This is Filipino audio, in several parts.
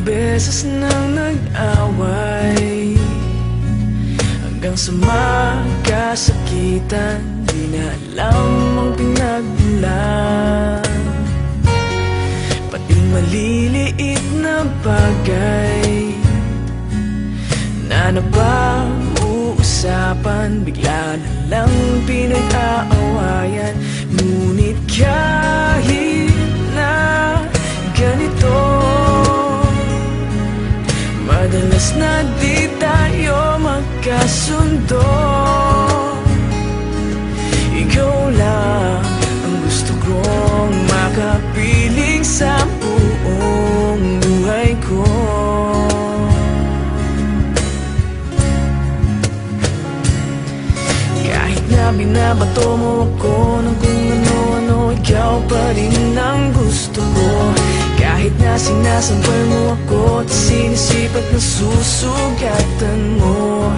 beses nang nag-away, hanggang sa magkasakitan, di na alam ang pinagmulan. Pati maliliit na bagay na napag-uusapan, bigla na lang pinag-aawayan. Ngunit kahit na ganito, madalas na di tayo magkasundo. Ikaw lang ang gusto kong makapiling sa buong buhay ko. Kahit na binabato mo ako ng kung ano-ano, ikaw pa rin ang gusto ko. Kahit na sinasampal mo ako at sinisipat na susugatan mo,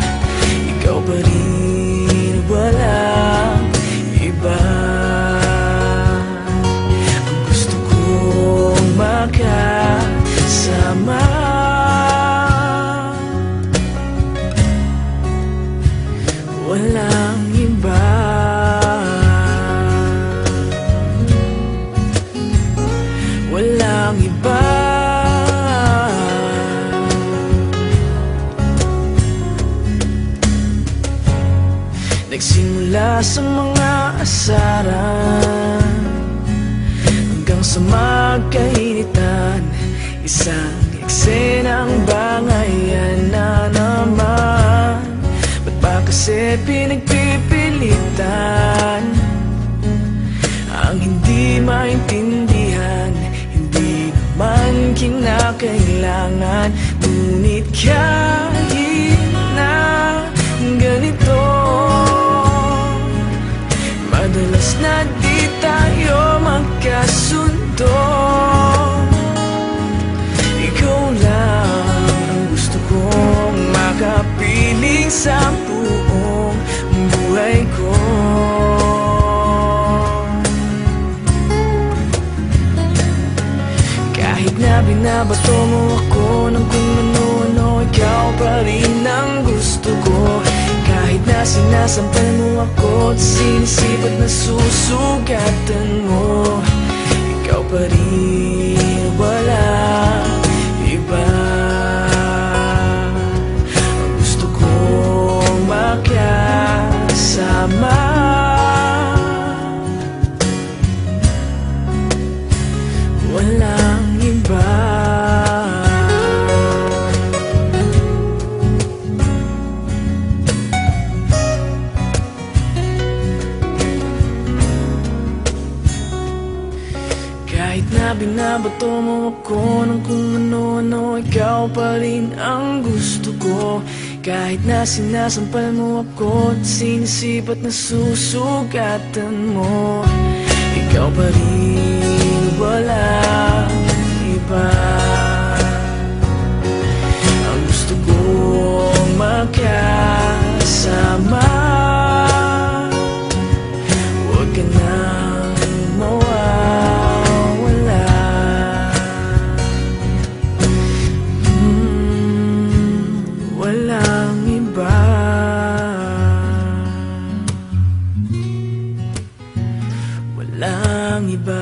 ikaw pa rin, walang iba. Ang gusto kong makasama, walang iba. Walang iba. Nagsimula sa mga asaran hanggang sa magkainitan, isang eksenang bangayan na naman. Ba't ba kasi pinagpipilitan ang hindi maintindihan? Hindi naman kinakailangan. Ngunit kahit na ganito, madalas na di tayo magkasundo. Ikaw lang ang gusto kong makapiling sa buong buhay ko. Kahit na binabato mo ako ng kung ano-ano, ikaw pa rin ang gusto ko. Kahit na sinasampal mo ako at sinisipat na susugatan mo, ikaw pa rin, walang iba. Ang gusto kong makasama, walang iba. Kahit na binabato mo ako ng kung ano-ano, ikaw pa rin ang gusto ko. Kahit na sinasampal mo ako at sinisipat na susugatan mo, ikaw pa rin, walang iba. Ang gusto kong makasama, huwag ka nang mawawala. Walang iba. Walang iba.